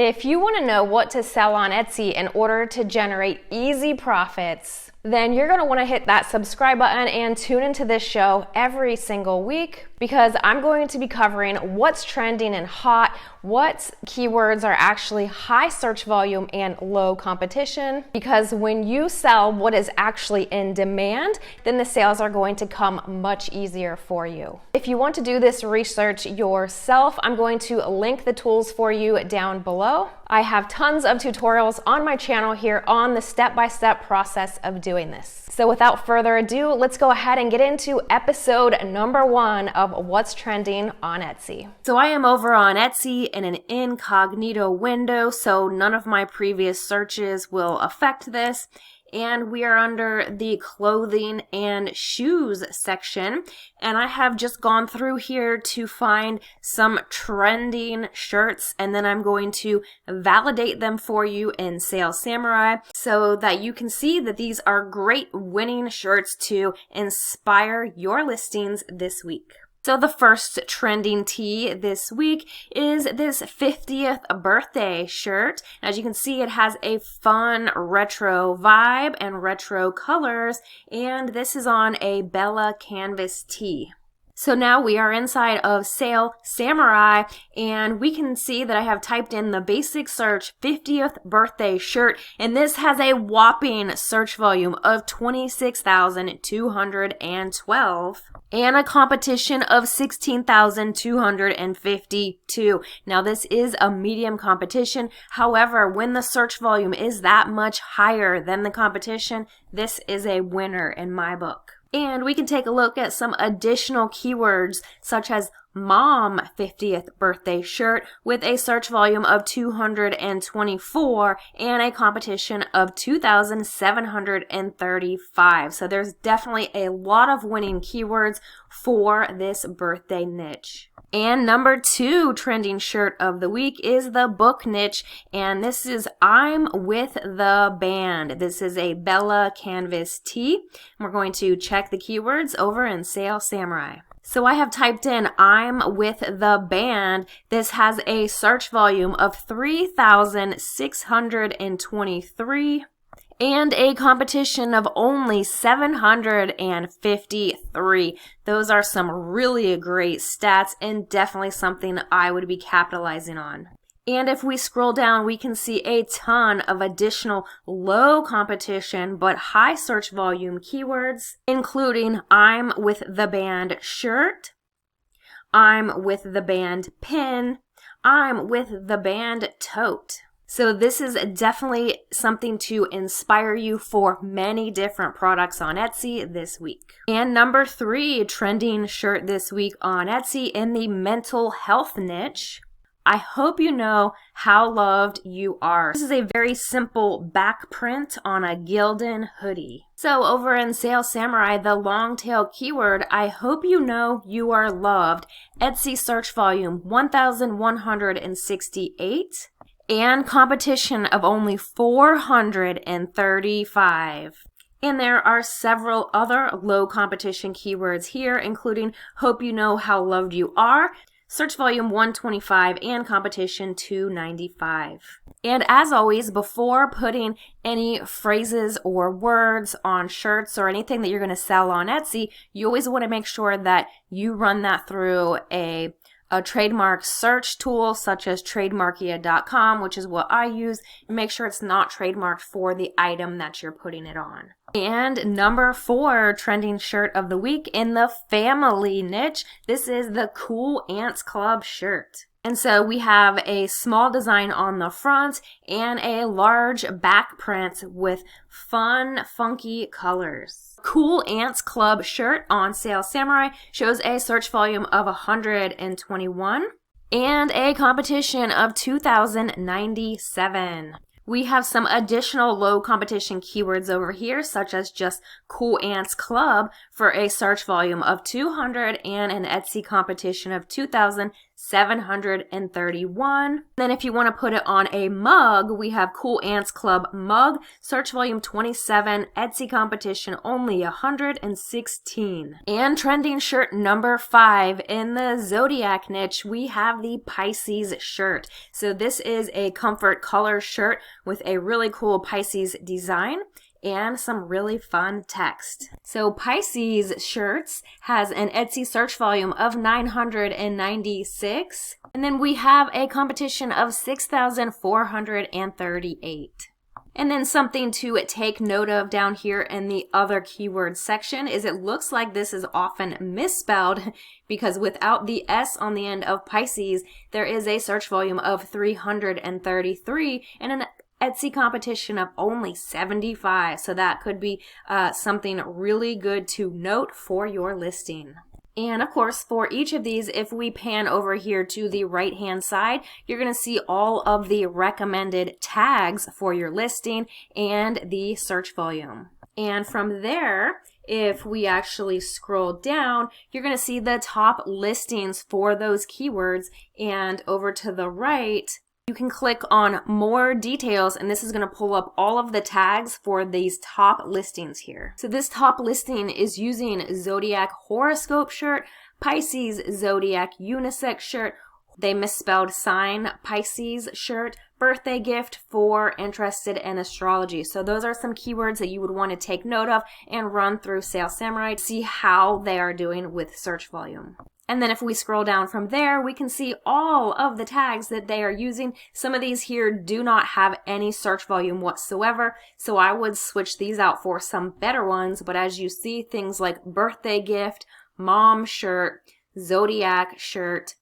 If you want to know what to sell on Etsy in order to generate easy profits, then you're going to want to hit that subscribe button and tune into this show every single week, because I'm going to be covering what's trending and hot, what keywords are actually high search volume and low competition. Because when you sell what is actually in demand, then the sales are going to come much easier for you. If you want to do this research yourself, I'm going to link the tools for you down below. I have tons of tutorials on my channel here on the step-by-step process of doing this. So without further ado, let's go ahead and get into episode number 1 of What's Trending on Etsy. So I am over on Etsy in an incognito window, so none of my previous searches will affect this. And we are under the clothing and shoes section. And I have just gone through here to find some trending shirts, and then I'm going to validate them for you in Sales Samurai so that you can see that these are great winning shirts to inspire your listings this week. So the first trending tee this week is this 50th birthday shirt. As you can see, it has a fun retro vibe and retro colors, and this is on a Bella canvas tee. So now we are inside of Sales Samurai, and we can see that I have typed in the basic search 50th birthday shirt, and this has a whopping search volume of 26,212 and a competition of 16,252. Now this is a medium competition. However, when the search volume is that much higher than the competition, this is a winner in my book. And we can take a look at some additional keywords such as mom 50th birthday shirt with a search volume of 224 and a competition of 2,735. So there's definitely a lot of winning keywords for this birthday niche. And number 2 trending shirt of the week is the book niche, and this is I'm with the band. This is a Bella canvas tee. We're going to check the keywords over in Sales Samurai. So I have typed in I'm with the band. This has a search volume of 3,623 and a competition of only 753. Those are some really great stats and definitely something I would be capitalizing on. And if we scroll down, we can see a ton of additional low competition but high search volume keywords, including I'm with the band shirt, I'm with the band pin, I'm with the band tote. So this is definitely something to inspire you for many different products on Etsy this week. And number 3 trending shirt this week on Etsy in the mental health niche, I hope you know how loved you are. This is a very simple back print on a Gildan hoodie. So over in Sales Samurai, the long tail keyword, I hope you know you are loved, Etsy search volume 1,168 and competition of only 435. And there are several other low competition keywords here, including hope you know how loved you are, search volume 125 and competition 295. And as always, before putting any phrases or words on shirts or anything that you're going to sell on Etsy, you always want to make sure that you run that through a trademark search tool such as trademarkia.com, which is what I use, and make sure it's not trademarked for the item that you're putting it on. And number 4 trending shirt of the week in the family niche, this is the Cool Ants Club shirt. And so we have a small design on the front and a large back print with fun, funky colors. Cool Ants Club shirt on Sales Samurai shows a search volume of 121 and a competition of 2,097. We have some additional low competition keywords over here, such as just Cool Ants Club for a search volume of 200 and an Etsy competition of 2,000 $731. Then if you want to put it on a mug, we have Cool Ants Club mug, search volume 27, Etsy competition only 116. And trending shirt number 5 in the Zodiac niche, we have the Pisces shirt. So this is a comfort color shirt with a really cool Pisces design and some really fun text. So Pisces shirts has an Etsy search volume of 996. And then we have a competition of 6,438. And then something to take note of down here in the other keywords section is it looks like this is often misspelled because without the S on the end of Pisces, there is a search volume of 333 and an Etsy competition of only 75. So that could be something really good to note for your listing. And of course, for each of these, if we pan over here to the right-hand side, you're going to see all of the recommended tags for your listing and the search volume. And from there, if we actually scroll down, you're going to see the top listings for those keywords. And over to the right, you can click on more details and this is going to pull up all of the tags for these top listings here. So this top listing is using Zodiac horoscope shirt, Pisces Zodiac unisex shirt, they misspelled sign Pisces shirt, birthday gift for interested in astrology. So those are some keywords that you would want to take note of and run through Sales Samurai to see how they are doing with search volume. And then if we scroll down from there, we can see all of the tags that they are using. Some of these here do not have any search volume whatsoever, so I would switch these out for some better ones. But as you see, things like birthday gift, mom shirt, Zodiac shirt,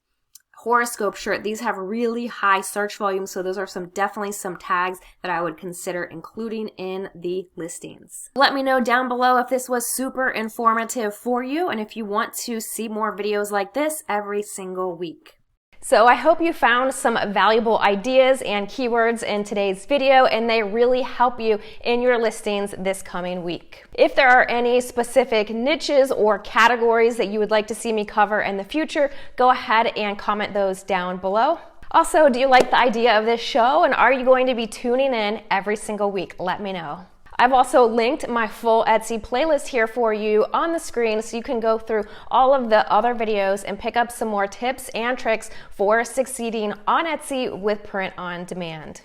horoscope shirt, these have really high search volume, so those are definitely some tags that I would consider including in the listings. Let me know down below if this was super informative for you and if you want to see more videos like this every single week. So I hope you found some valuable ideas and keywords in today's video and they really help you in your listings this coming week. If there are any specific niches or categories that you would like to see me cover in the future, go ahead and comment those down below. Also, do you like the idea of this show and are you going to be tuning in every single week? Let me know. I've also linked my full Etsy playlist here for you on the screen so you can go through all of the other videos and pick up some more tips and tricks for succeeding on Etsy with print on demand.